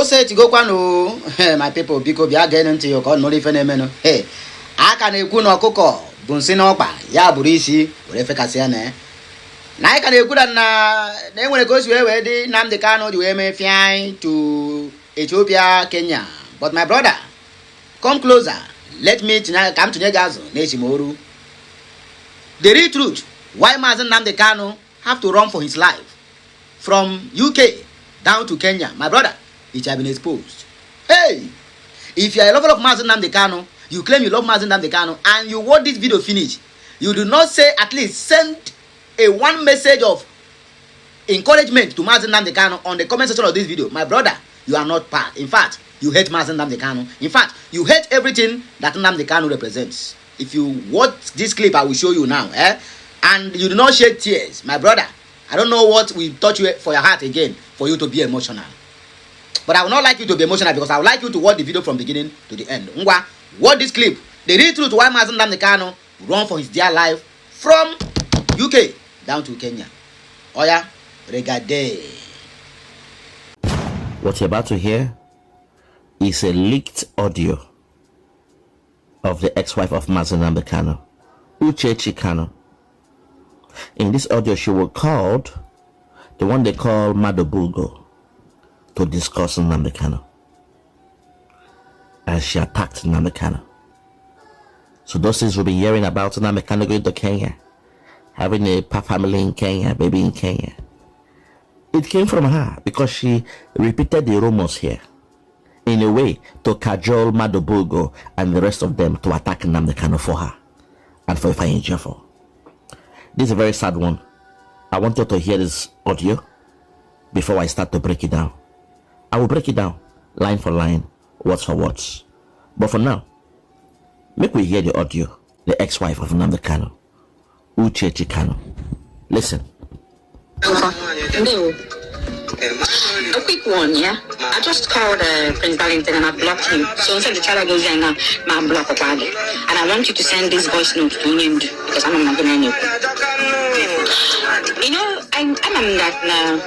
say to go kwano, my people, because we are getting into your call, not even a minute. Hey, I can a good no coco, Bunsinopa, Yaburisi, whatever Cassiane. Now I can a good and then when it goes where they Nnamdi Kanu, you may fly to Ethiopia, Kenya. But my brother, come closer. Let me come to Negazo, Neshimoru. The real truth, why Mazi Nnamdi Kanu have to run for his life from UK down to Kenya, my brother, it has been exposed. Hey, if you are a lover of Mazi Nnamdi Kanu, you claim you love Mazi Nnamdi Kanu, and you watch this video finish, you do not say at least send a one message of encouragement to Mazi Nnamdi Kanu on the comment section of this video. My brother, you are not part. In fact, you hate Mazi Nnamdi Kanu. In fact, you hate everything that Nnamdi Kanu represents. If you watch this clip, I will show you now, and you do not shed tears, my brother, I don't know what will touch you for your heart again for you to be emotional. But I would not like you to be emotional because I would like you to watch the video from beginning to the end. Watch this clip. The real truth why Mazi Nnamdi Kanu run for his dear life from UK down to Kenya. Oya, regardez. What you're about to hear is a leaked audio of the ex-wife of Mazi Nnamdi Kanu, Uchechi Kanu. In this audio, she was called, the one they call Madobugo, to discuss Nnamdi Kanu. And she attacked Nnamdi Kanu. So those things we'll be hearing about Nnamdi Kanu going to Kenya, having a family in Kenya, baby in Kenya. It came from her because she repeated the rumors here in a way to cajole Madobugo and the rest of them to attack Nnamdi Kanu for her and for Ifeanyi Jeffo. This is a very sad one. I want you to hear this audio before I start to break it down. I will break it down line for line, words for words. But for now, make we hear the audio, the ex-wife of Nnamdi Kanu, Uchechi Kanu. Listen. No. A quick one, yeah? I just called Prince Darlington and I blocked him. So instead the child goes there now, my block of Wadi. And I want you to send this voice note to Onyendu because I'm not going to know. You know, I'm that now.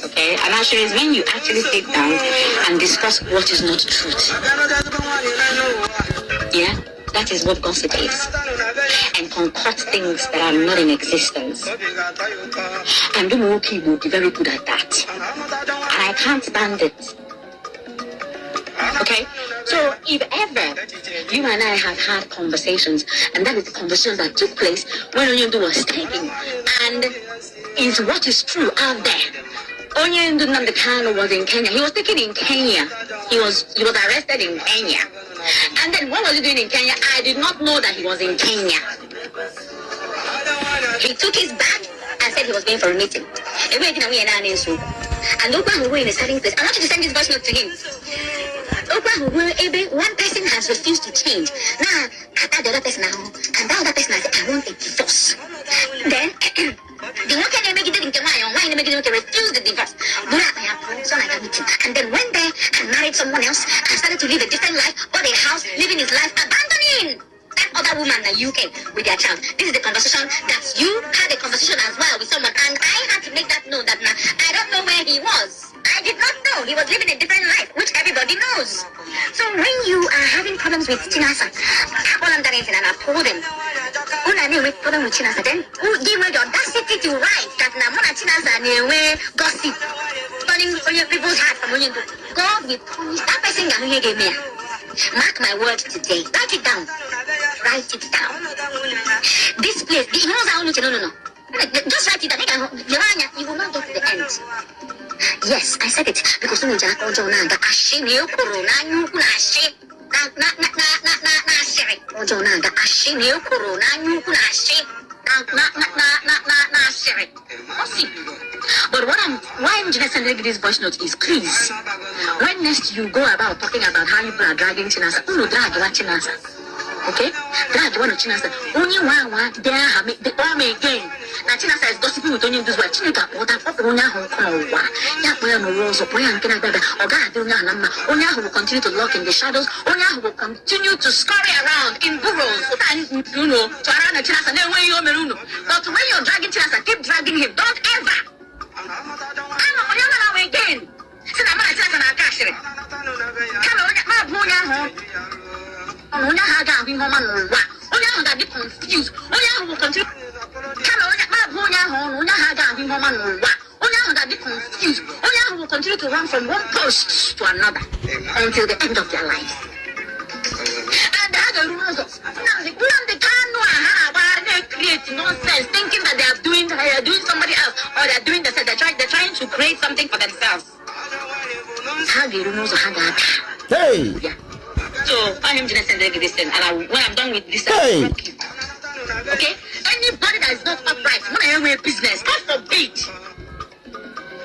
Okay? And actually is when you actually sit down and discuss what is not truth. Yeah? That is what gossip is. And concoct things that are not in existence. And Dumoki will be very good at that. And I can't stand it. Okay? So if ever you and I have had conversations, and that is the conversation that took place when Onyendu was taken, and is what is true out there. Onyendu Nnamdi Kanu was in Kenya. He was taken in Kenya. He was arrested in Kenya. And then what was he doing in Kenya? I did not know that he was in Kenya. He took his bag and said he was going for a meeting. And look who we're in a certain place. I want you to send this voice note to him. One person has refused to change. Now, the other person now, and the other person has said, I want a divorce. Then, the one can make it to refuse the divorce. And then went there and married someone else and started to live a different life, bought a house, living his life, abandoning that other woman in the UK with their child. This is the conversation that you had a conversation as well with someone, and I had to make that known that now I don't know where he was. I did not know he was living a different life, which everybody knows. So when you are having problems with Chinasa, I call them that and I told them, when I with problem with Chinasa, then who gave me the audacity to write that Namona Chinasa gossip, turning people's heart from Onyendu. God will punish that person that you gave me. Mark my words today. Write it down. Write it down. This place, he knows how to no. Just write it down. You will not get to the end. Yes, I said it because you know but why I'm just sending this voice note is please, when next you go about talking about how people are dragging Chinasa, who will drag Chinasa? Okay? Drag one of Chinasa. Only one there have the arm again. Now Chinasa is gossiping with Onyendu's wife. Chinaka, what I put Onya Hong Kong. Yapoya no rose or Poyan Canada. Or God, Onya who will continue to lock in the shadows. Onya who will continue to scurry around in burrows. You know, to around the Chinasa. Then when you're Meruno. But when you're dragging Chinasa, keep dragging him. Don't ever. I'm again. will continue to run from one post to another until the end of their lives. And the other rumors of Nnamdi Kanu create nonsense, thinking that they are doing somebody else, or they're doing they're trying to create something for themselves. How the rumors of Hey! Yeah. So find him to send this thing, and when I'm done with this, Hey! Okay? Anybody that is not upright, when I am a business, God forbid.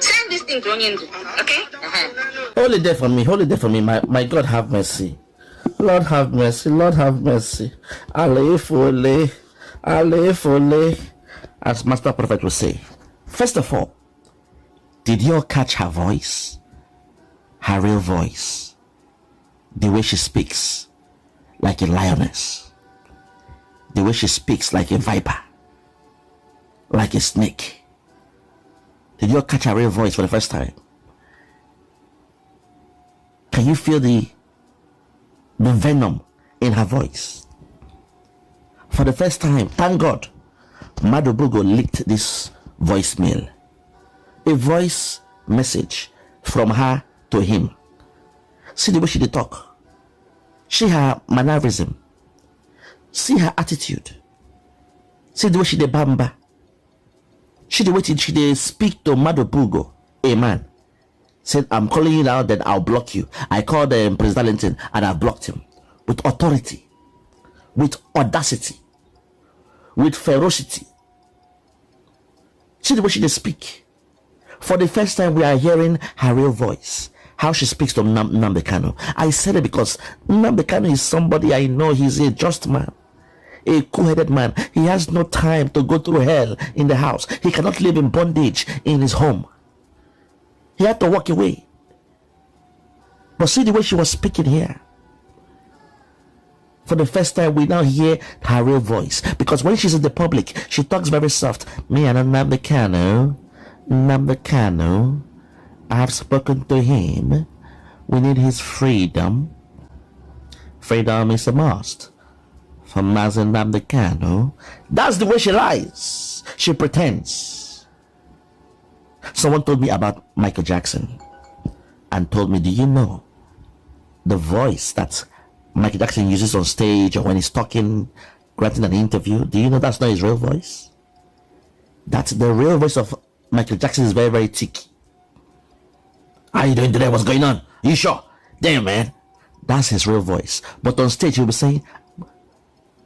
Send this thing to Onyendu, okay? Hold it there for me. My God, have mercy. Lord have mercy. Lord have mercy. Ale, as Master Prophet will say. First of all, did you all catch her voice? Her real voice. The way she speaks like a lioness. The way she speaks like a viper. Like a snake. Did you all catch her real voice for the first time? Can you feel the venom in her voice? For the first time, thank God, Madubugo leaked this voicemail. A voice message from her to him. See the way she did talk. See her mannerism. See her attitude. See the way she did bamba. See the way she did speak to Madubugo, a man. Said, I'm calling you now, then I'll block you. I called President Linton and I've blocked him. With authority. With audacity. With ferocity. See the way she did speak. For the first time, we are hearing her real voice. How she speaks to Nnamdi Kanu. I said it because Nnamdi Kanu is somebody I know. He's a just man. A cool-headed man. He has no time to go through hell in the house. He cannot live in bondage in his home. He had to walk away. But see the way she was speaking here. For the first time, we now hear her real voice. Because when she's in the public, she talks very soft. Me and Nnamdi Kanu, I have spoken to him. We need his freedom. Freedom is a must. For Mazi Nnamdi Kanu. That's the way she lies. She pretends. Someone told me about Michael Jackson and told me, do you know the voice that Michael Jackson uses on stage or when he's talking, granting an interview? Do you know that's not his real voice? That's the real voice of Michael Jackson is very, very thick. How are you doing today? What's going on? You sure? Damn, man. That's his real voice. But on stage, he'll be saying,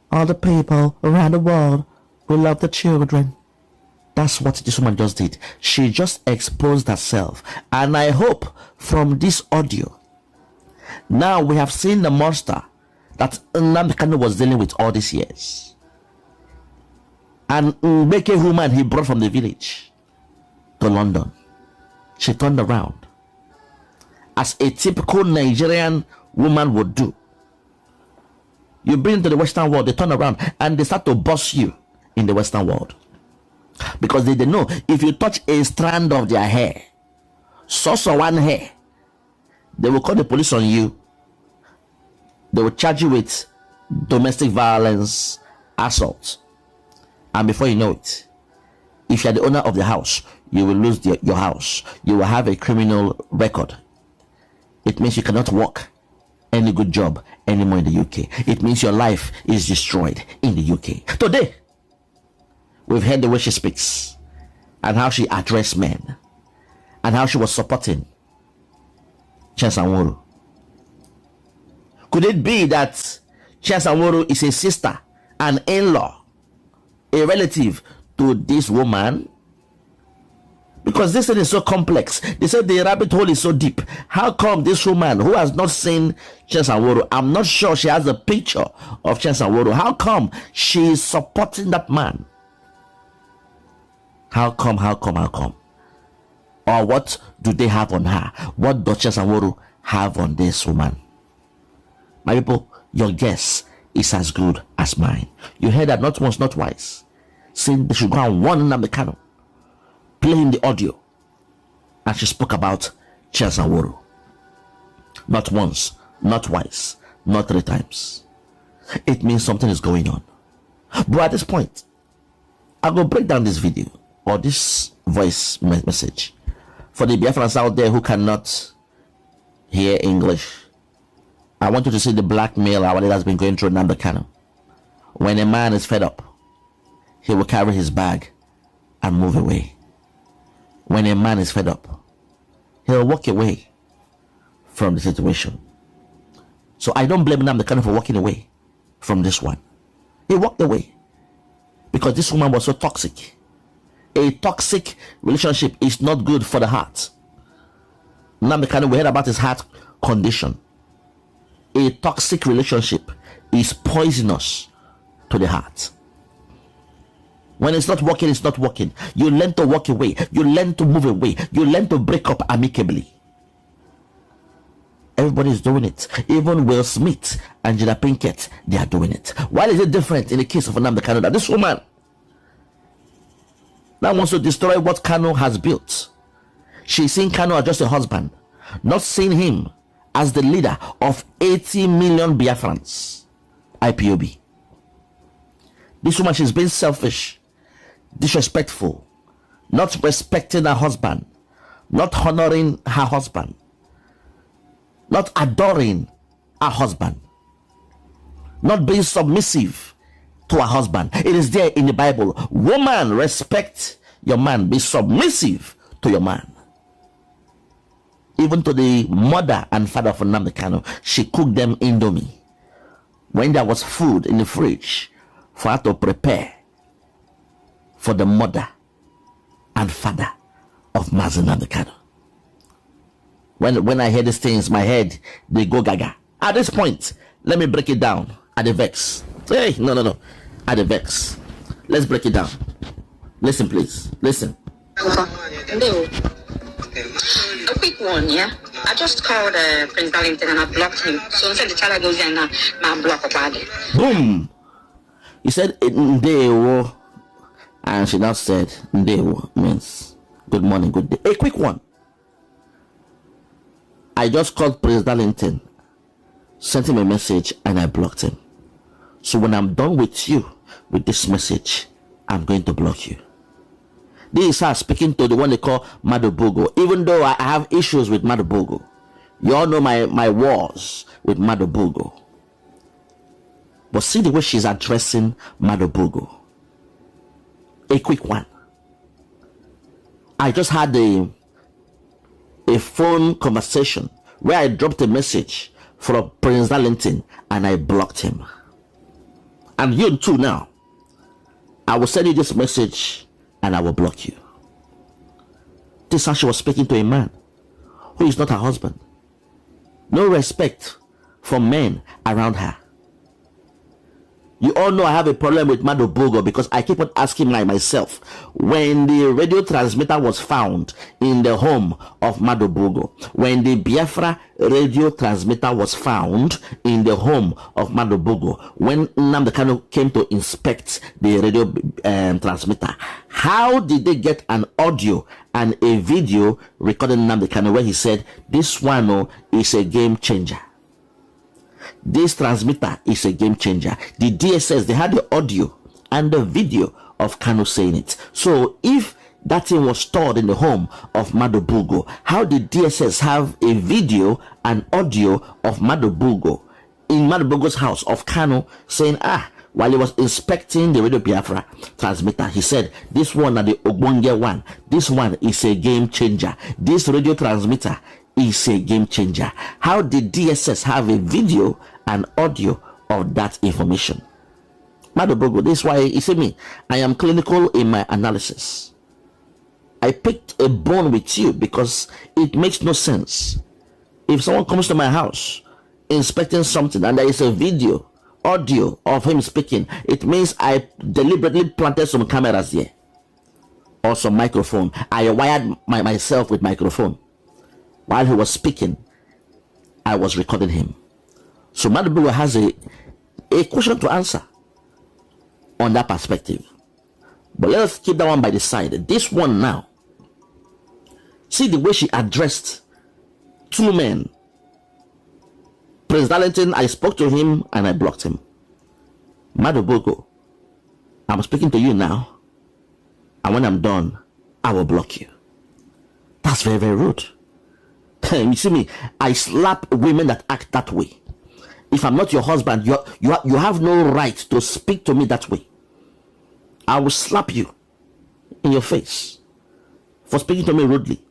all the people around the world will love the children. That's what this woman just did. She just exposed herself. And I hope from this audio, now we have seen the monster that Nnamdi Kanu was dealing with all these years. And Mbeke woman he brought from the village to London. She turned around. As a typical Nigerian woman would do. You bring them to the Western world, they turn around and they start to boss you in the Western world. Because they know if you touch a strand of their hair, so one hair, they will call the police on you. They will charge you with domestic violence, assault. And before you know it, if you are the owner of the house, you will lose your house. You will have a criminal record. It means you cannot work any good job anymore in the UK. It means your life is destroyed in the UK. Today, we've heard the way she speaks and how she addressed men and how she was supporting Chiasanworo. Could it be that Chiasanworo is a sister, an in-law, a relative to this woman? Because this thing is so complex. They said the rabbit hole is so deep. How come this woman who has not seen Chiasanworo, I'm not sure she has a picture of Chiasanworo, how come she is supporting that man? How come? Or what do they have on her? What does Chiasanworo have on this woman? My people, your guess is as good as mine. You heard that not once, not twice, saying they should go and warn Nnamdi Kanu, playing the audio, and she spoke about Chiasanworo. Not once, not twice, not 3 times. It means something is going on. But at this point, I will break down this video or this voice message For the Biafrans out there who cannot hear English, I want you to see the blackmail our leader has been going through Nnamdi Kanu. When a man is fed up, he will carry his bag and move away. When a man is fed up, he'll walk away from the situation. So I don't blame Nnamdi Kanu for walking away from this one. He walked away because this woman was so toxic. A toxic relationship is not good for the heart. Nnamdi Kanu, we heard about his heart condition. A toxic relationship is poisonous to the heart. When it's not working, it's not working. You learn to walk away. You learn to move away. You learn to break up amicably. Everybody is doing it. Even Will Smith and Jada Pinkett, they are doing it. Why is it different in the case of Nnamdi Kanu? This woman now wants to destroy what Kanu has built. She's seeing Kanu as just a husband, not seeing him as the leader of 80 million Biafrans. IPOB. This woman, she's being selfish, disrespectful, not respecting her husband, not honoring her husband, not adoring her husband, not being submissive to her husband. It is there in the Bible. Woman, respect your man, be submissive to your man. Even to the mother and father of Nnamdi Kanu, she cooked them indomie when there was food in the fridge for her to prepare for the mother and father of Mazi Nnamdi Kanu. When I hear these things, my head, they go gaga. At this point, let me break it down at the vex. Hey, no. At the vex. Let's break it down. Listen, please. Listen. A quick one, yeah. I just called Prince Darlington and I blocked him. So instead the child goes there and now block up. Boom. He said Ndewo, and she now said Ndewo means good morning, good day. A quick one. I just called Prince Darlington, sent him a message, and I blocked him. So when I'm done with you with this message, I'm going to block you. This is her speaking to the one they call Madubugo. Even though I have issues with Madubugo, you all know my wars with Madubugo. But see the way she's addressing Madubugo. A quick one. I just had a phone conversation where I dropped a message from Prince Darlington and I blocked him. And you too now. I will send you this message and I will block you. This is how she was speaking to a man who is not her husband. No respect for men around her. You all know I have a problem with Madubugo because I keep on asking myself, when the radio transmitter was found in the home of Madubugo, when the Biafra radio transmitter was found in the home of Madubugo, when Nnamdi Kanu came to inspect the radio transmitter, how did they get an audio and a video recording Nnamdi Kanu where he said, this one is a game changer? This transmitter is a game changer. The DSS, they had the audio and the video of Kanu saying it. So if that thing was stored in the home of Madubugo, how did DSS have a video and audio of Madubugo in Madubugo's house of Kanu saying, while he was inspecting the Radio Biafra transmitter, he said, this one are the Ogbonge one. This one is a game changer. This radio transmitter is a game changer. How did DSS have a video and audio of that information? Madubugo, this is why you see me, I am clinical in my analysis. I picked a bone with you because it makes no sense. If someone comes to my house inspecting something and there is a video, audio of him speaking, it means I deliberately planted some cameras here or some microphone. I wired myself with microphone. While he was speaking, I was recording him. So Madubugo has a question to answer on that perspective. But let us keep that one by the side. This one now, see the way she addressed two men. Prince Darlington, I spoke to him and I blocked him. Madubugo, I'm speaking to you now, and when I'm done, I will block you. That's very, very rude. You see me, I slap women that act that way. If I'm not your husband, you have no right to speak to me that way. I will slap you in your face for speaking to me rudely.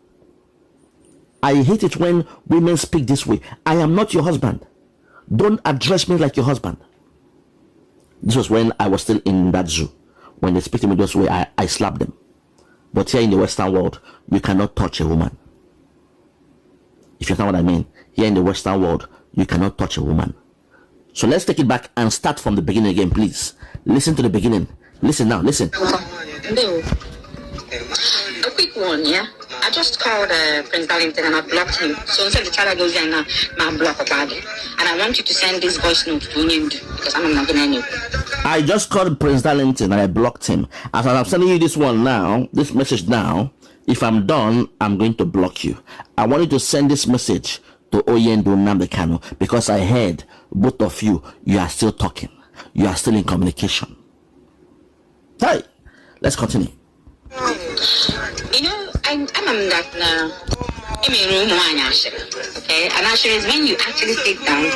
I hate it when women speak this way. I am not your husband. Don't address me like your husband. This was when I was still in that zoo. When they speak to me this way, I slap them. But here in the Western world, you cannot touch a woman. If you know what I mean, here in the Western world, you cannot touch a woman. So let's take it back and start from the beginning again, please. Listen to the beginning. Listen now, listen. No. A quick one, yeah? I just called Prince Darlington and I blocked him. So instead the child goes there now, my block about it. And I want you to send this voice note to Onyendu because I'm not going to. I just called Prince Darlington and I blocked him. As I'm sending you this one now, this message now, if I'm done, I'm going to block you. I want you to send this message to Untold Nnamdi Kanu because I heard both of you are still talking. You are still in communication. Hey, let's continue. You know, I'm that now. Okay, and actually is when you actually sit down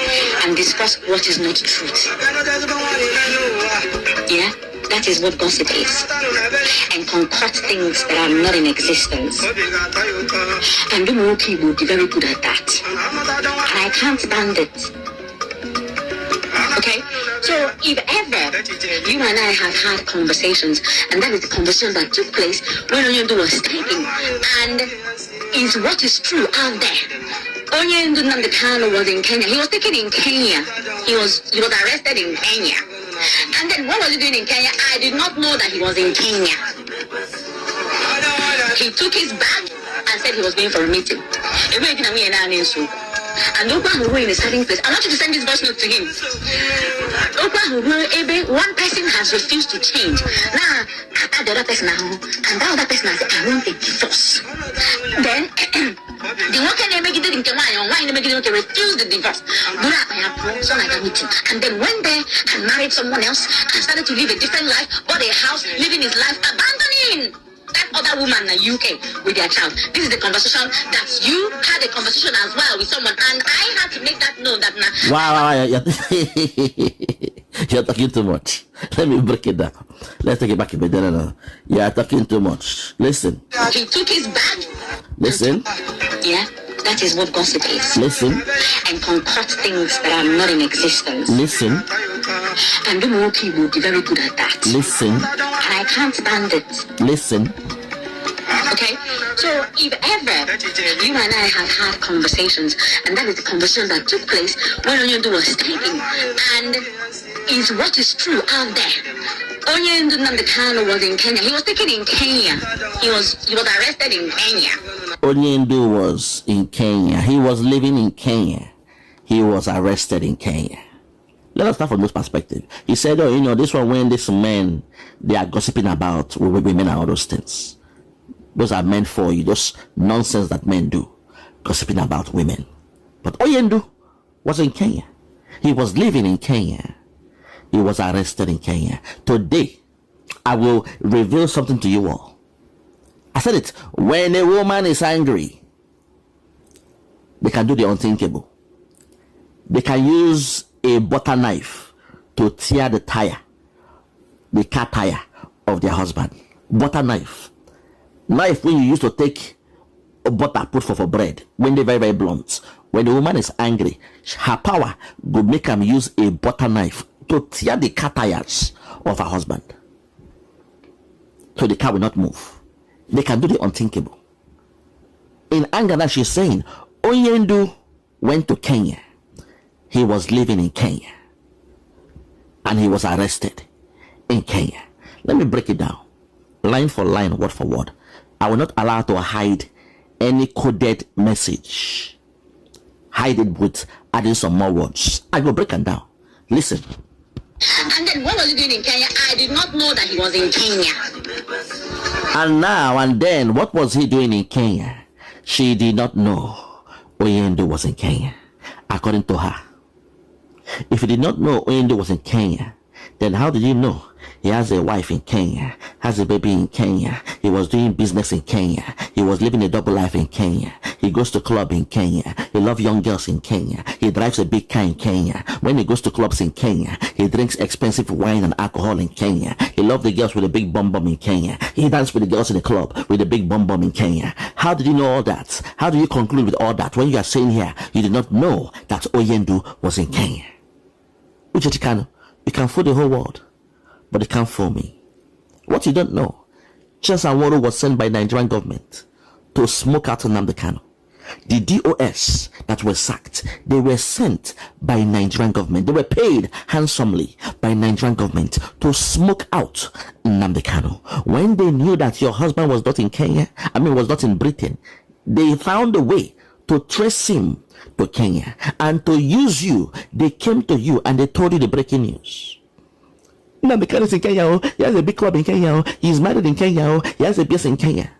and discuss what is not truth. Yeah, that is what gossip is. And concoct things that are not in existence. And the more people will be very good at that. And I can't stand it. Okay, so if ever you and I have had conversations, and that is the conversation that took place when Onyendu was taken, and is what is true out there. Onyendu Nnamdi Kanu was in Kenya. He was taken in Kenya. He was arrested in Kenya. And then what was he doing in Kenya? I did not know that he was in Kenya. He took his bag and said he was going for a meeting. And Opa in a certain place. I want you to send this voice note to him. Opa one person has refused to change. Now, the other person now, and that other person has said, I want a divorce. Then, the one can make it in Kenya, why make it refuse the divorce? And then went there and married someone else and started to live a different life, bought a house, living his life, abandoning that other woman in the UK with their child. This is the conversation that you had a conversation as well with someone, and I had to make that known that now. Wow, you're talking too much. Let me break it down. Let's take it back a bit. No. You're talking too much. Listen. He took his bag. Listen. Yeah. That is what gossip is. Listen. And concoct things that are not in existence. Listen. And the more people will be very good at that. Listen. And I can't stand it. Listen. Okay, so if ever you and I have had conversations, and that is the conversation that took place when Onyendu was taken, and is what is true out there. Onyendu Nnamdi Kanu was in Kenya. He was taken in Kenya. He was arrested in Kenya. Onyendu was in Kenya. He was living in Kenya. He was arrested in Kenya. Let us start from this perspective. He said, this one when these men, they are gossiping about women and all those things. Those are meant for you, those nonsense that men do, gossiping about women. But Onyendu was in Kenya. He was living in Kenya. He was arrested in Kenya. Today, I will reveal something to you all. I said it. When a woman is angry, they can do the unthinkable. They can use a butter knife to tear the car tire of their husband. Butter knife. Knife when you used to take a butter put for bread, when they're very, very blunt. When the woman is angry, her power will make them use a butter knife to tear the car tires of her husband. So the car will not move. They can do the unthinkable. In anger, that she's saying, Onyendu went to Kenya. He was living in Kenya. And he was arrested in Kenya. Let me break it down. Line for line, word for word. I will not allow to hide any coded message. Hide it with adding some more words. I will break them down. Listen. And then what was he doing in Kenya? I did not know that he was in Kenya. And now and then, what was he doing in Kenya? She did not know Onyendu was in Kenya, according to her. If you did not know Onyendu was in Kenya, then how did you know He has a wife in Kenya, has a baby in Kenya. He was doing business in Kenya. He was living a double life in Kenya. He goes to club in Kenya. He loves young girls in Kenya. He drives a big car in Kenya. When he goes to clubs in Kenya, he drinks expensive wine and alcohol in Kenya. He loves the girls with a big bum bum in Kenya. He dances with the girls in the club with a big bum bum in Kenya. How did you know all that? How do you conclude with all that when you are saying here you did not know that Onyendu was in Kenya? Uchechi Kanu, you can fool the whole world, but you can't fool me. What you don't know, Onyendu was sent by the Nigerian government to smoke out Nnamdi Kanu. The DOS that were sacked, they were sent by Nigerian government. They were paid handsomely by Nigerian government to smoke out Nnamdi Kanu. When they knew that your husband was not in Kenya, was not in Britain, they found a way to trace him to Kenya and to use you. They came to you and they told you the breaking news. Nnamdi Kanu is in Kenya. He has a big club in Kenya. He's married in Kenya. He has a business in Kenya.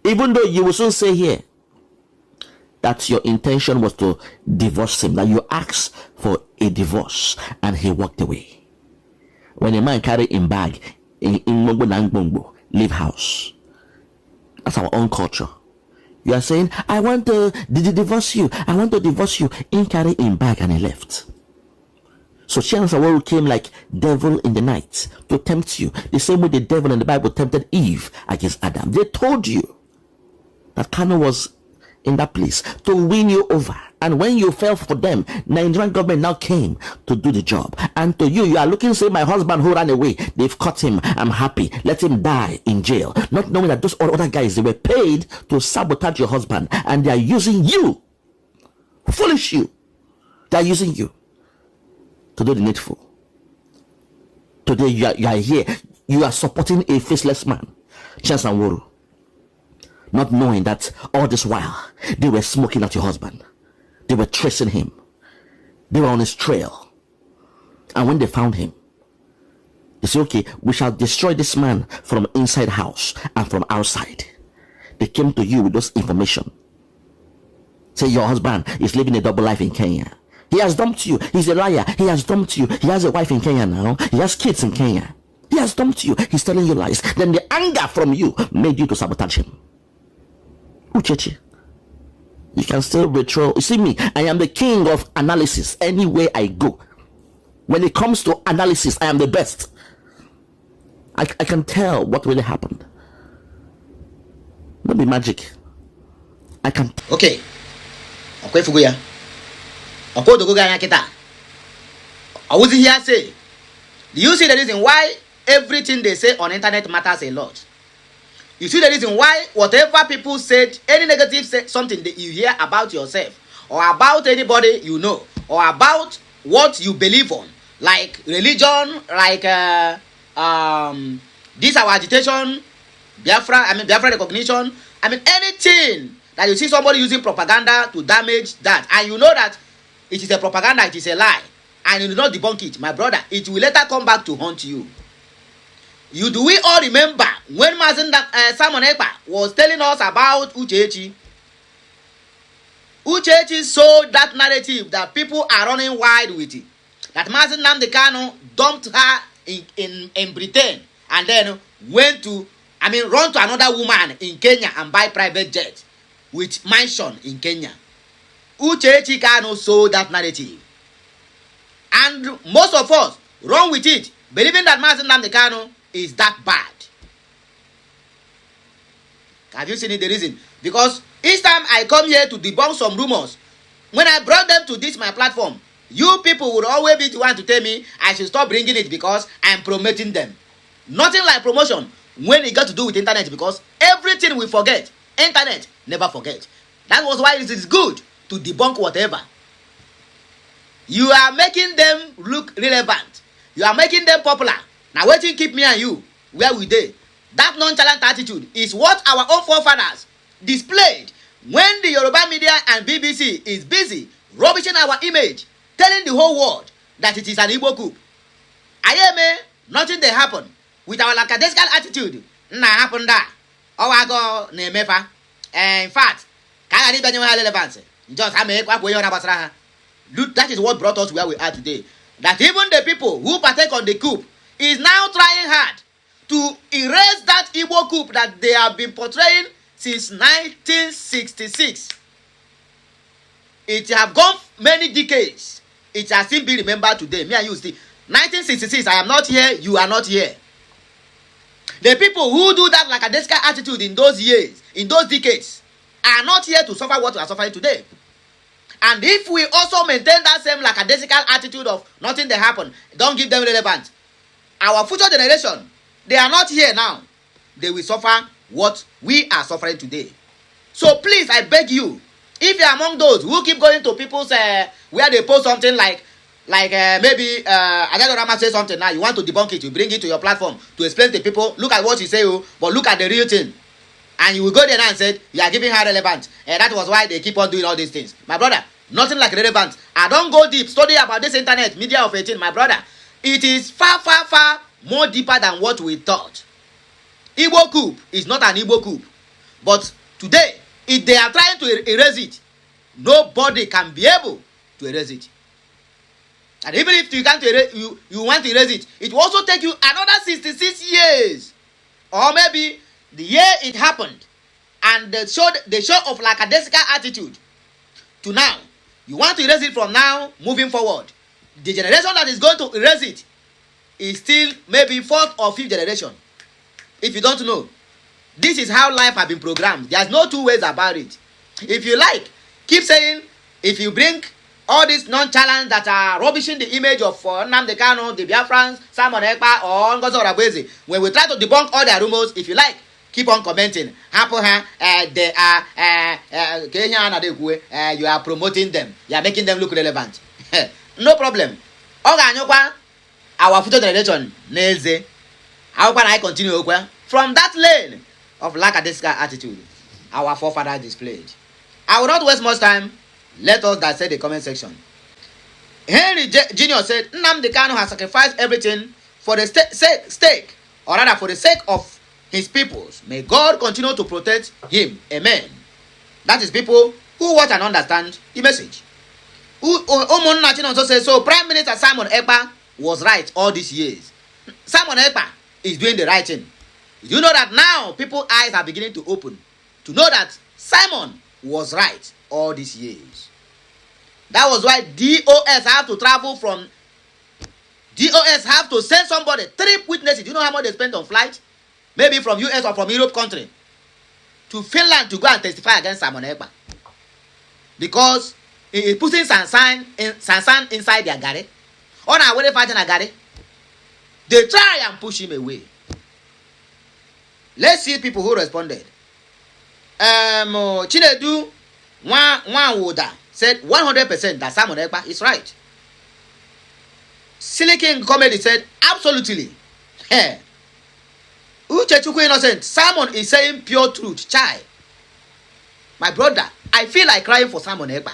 Even though you will soon say here that your intention was to divorce him, that you asked for a divorce and he walked away. When a man carry him bag in Mongbo, leave house. That's our own culture. You are saying, I want to divorce you. I want to divorce you. In carry him bag and he left. So Onyendu came like devil in the night to tempt you. The same way the devil in the Bible tempted Eve against Adam. They told you that Kanu was in that place to win you over, and when you fell for them, Nigerian government now came to do the job. And to you are looking, say, my husband who ran away, they've caught him, I'm happy, let him die in jail, not knowing that those other guys, they were paid to sabotage your husband, and they are using you, foolish you, they are using you to do the needful. Today you are here, you are supporting a faceless man, Onyendu, not knowing that all this while they were smoking at your husband. They were tracing him. They were on his trail. And when they found him, they said, okay, we shall destroy this man from inside house and from outside. They came to you with those information. Say your husband is living a double life in Kenya. He has dumped you. He's a liar. He has dumped you. He has a wife in Kenya now. He has kids in Kenya. He has dumped you. He's telling you lies. Then the anger from you made you to sabotage him. Uchechi, you can still retro. You see me, I am the king of analysis anywhere I go. When it comes to analysis, I am the best. I can tell what really happened. Not be magic. I can. Okay. Okay, Fuguya. Okay, Dogogana Kita. I was here say, do you see the reason why everything they say on internet matters a lot? You see the reason why whatever people said, any negative something that you hear about yourself or about anybody you know or about what you believe on, like religion, like this our agitation, Biafra recognition, anything that you see somebody using propaganda to damage that, and you know that it is a propaganda, it is a lie, and you do not debunk it, my brother, it will later come back to haunt you. Do we all remember when Mazi Nnamdi Kanu was telling us about Uchechi? Uchechi sold that narrative that people are running wild with it. That Mazi Nnamdi Kanu dumped her in Britain and then went to, run to another woman in Kenya and buy private jet with mansion in Kenya. Uchechi Kanu sold that narrative. And most of us run with it, believing that Mazi Nnamdi Kanu is that bad. Have you seen the reason? Because each time I come here to debunk some rumors, when I brought them to this my platform, you people would always be the one to tell me I should stop bringing it because I'm promoting them. Nothing like promotion when it got to do with internet, because everything we forget, internet never forget. That was why it is good to debunk whatever. You are making them look relevant. You are making them popular. Now waiting keep me and you where we did. That nonchalant attitude is what our own forefathers displayed when the Yoruba media and BBC is busy rubbishing our image, telling the whole world that it is an Igbo coup. Nothing they happen with our lackadaisical attitude. Na happen that. Owago nemefa. In fact, relevance. Just that is what brought us where we are today. That even the people who partake on the coup, is now trying hard to erase that Igbo coup that they have been portraying since 1966. It have gone many decades. It has still been remembered today. Me and you still. 1966, I am not here, you are not here. The people who do that lackadaisical attitude in those years, in those decades, are not here to suffer what we are suffering today. And if we also maintain that same lackadaisical attitude of nothing that happened, don't give them relevance, our future generation, they are not here now. They will suffer what we are suffering today. So please, I beg you, if you are among those who keep going to people's where they post something like maybe Adadorama say something now, you want to debunk it, you bring it to your platform to explain to people, look at what you say, but look at the real thing. And you will go there now and say, you are giving her relevance. And that was why they keep on doing all these things. My brother, nothing like relevance. I don't go deep, study about this internet, media of 18, my brother. It is far, far, far more deeper than what we thought. Igbo coup is not an Igbo coup. But today, if they are trying to erase it, nobody can be able to erase it. And even if you can't erase, you want to erase it, it will also take you another 66 years. Or maybe the year it happened, and the show of lackadaisical attitude to now. You want to erase it from now, moving forward. The generation that is going to erase it is still maybe 4th or 5th generation. If you don't know, this is how life has been programmed. There's no two ways about it. If you like, keep saying, if you bring all these non-challenge that are rubbishing the image of Nnamdi Kanu, the Biafrans, Simon Ekpa, or Ngozi Orabweze, when we try to debunk all their rumors, if you like, keep on commenting. They are you are promoting them. You are making them look relevant. No problem. Our future generation, Neze. How can I continue from that lane of lackadaisical attitude our forefathers displayed? I will not waste much time. Let us dissect the comment section. Henry Jr. said, Nnamdi Kanu has sacrificed everything for the sake, or rather for the sake of his peoples. May God continue to protect him. Amen. That is people who watch and understand the message. Omonachin also says, so Prime Minister Simon Ekpa was right all these years. Simon Ekpa is doing the right thing. You know that now people's eyes are beginning to open to know that Simon was right all these years. That was why DOS have to travel from DOS have to send somebody, 3 witnesses. Do you know how much they spend on flight? Maybe from US or from Europe country to Finland to go and testify against Simon Ekpa. Because he is putting Sansan inside their gari. On our way fighting a gari. They try and push him away. Let's see people who responded. Chinedu Nwanwoda said 100% that Simon Ekpa is right. Silly King Comedy said absolutely. Uchechukwu Innocent, Simon is saying pure truth. Chai. My brother, I feel like crying for Simon Ekpa.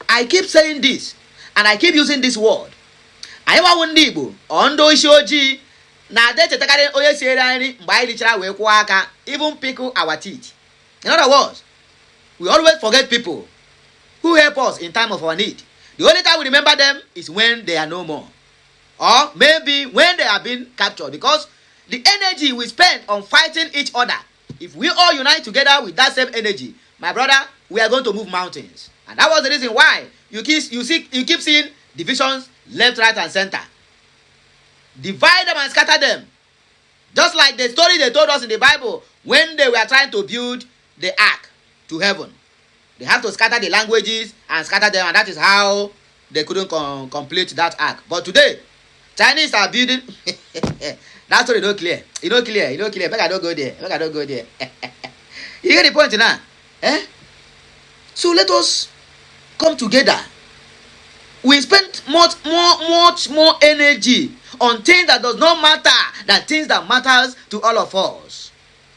I keep saying this, and I keep using this word. Ayiwa wundi Igbo, ondo isi oji, na de chetakari oye siere nri mgbe anyị richara wee kwụọ aka, even pickle our teeth. In other words, we always forget people who help us in time of our need. The only time we remember them is when they are no more. Or maybe when they have been captured. Because the energy we spend on fighting each other, if we all unite together with that same energy, my brother, we are going to move mountains. And that was the reason why you keep seeing divisions left, right, and center. Divide them and scatter them. Just like the story they told us in the Bible when they were trying to build the ark to heaven. They have to scatter the languages and scatter them, and that is how they couldn't complete that ark. But today, Chinese are building. That story don't clear. It don't clear. Make I don't go there. You get the point now? So let us come together. We spend much more energy on things that does not matter than things that matters to all of us.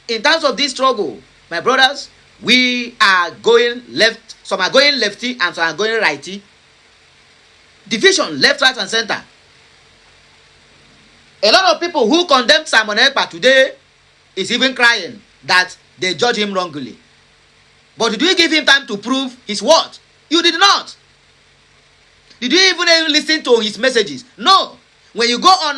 In terms of this struggle, my brothers, we are going left. Some are going lefty and some are going righty. Division left, right, and center. A lot of people who condemn Simon Ekpa today is even crying that they judge him wrongly. But did we give him time to prove his word? You did not. Did you even listen to his messages? No. When you go on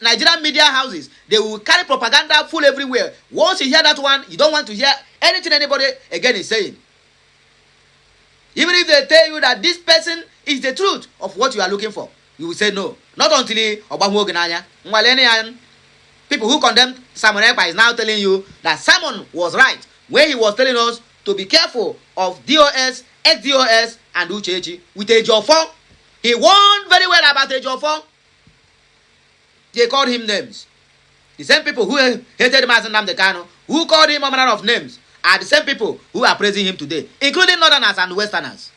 Nigerian media houses, they will carry propaganda full everywhere. Once you hear that one, you don't want to hear anything anybody again is saying. Even if they tell you that this person is the truth of what you are looking for, you will say no. Not until people who condemned Simon Ekpa is now telling you that Simon was right when he was telling us to be careful of DOS, ex-DOS, and Uchechi with Ejiofor. He warned very well about Ejiofor. They called him names. The same people who hated Mazi Nnamdi Kanu, who called him all manner of names, are the same people who are praising him today, including Northerners and Westerners.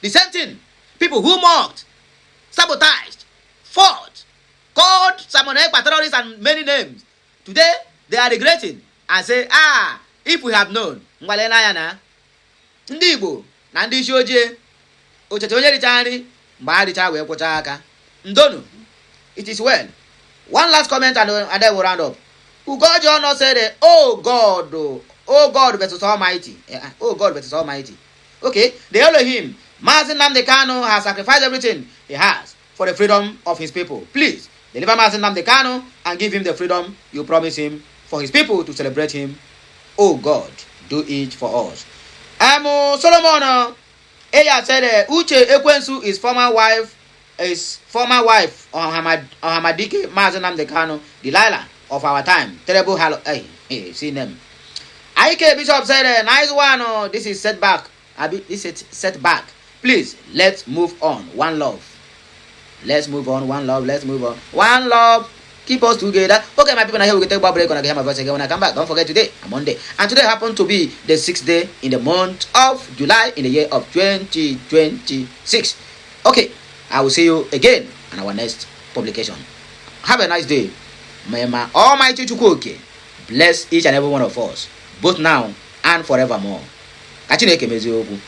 The same thing. People who mocked, sabotaged, fought, called Simon Ekpa terrorists and many names. Today, they are regretting and say, if we have known, Ndi Igbo na ndị isi ojii ochete onye richa nri mgbe ha richa wee kwụcha aka. Ndonu, it is well. One last comment and then we'll round up. Ugoji Ono said, oh God versus Almighty. Oh God versus Almighty. Okay, the Elohim, Mazi Nnamdi Kanu has sacrificed everything he has for the freedom of his people. Please, deliver Mazi Nnamdi Kanu and give him the freedom you promise him for his people to celebrate him. Oh God, do it for us. Solomon Eya said, Uche Ekwensu is former wife Ohamadike Mazi Nnamdi Kanu, Delilah of our time. Terrible hello. Hey, see them. IK Bishop said, nice one. This is setback. This is setback. Please, let's move on. One love. Let's move on. One love. Let's move on. One love. Keep us together. Okay, my people, now here we can take a break. When I get my voice again when I come back. Don't forget today, Monday. And today happened to be the 6th day in the month of July in the year of 2026. Okay, I will see you again on our next publication. Have a nice day. May my Almighty Chukwuoke bless each and every one of us, both now and forevermore. Kachineke mezi okwu.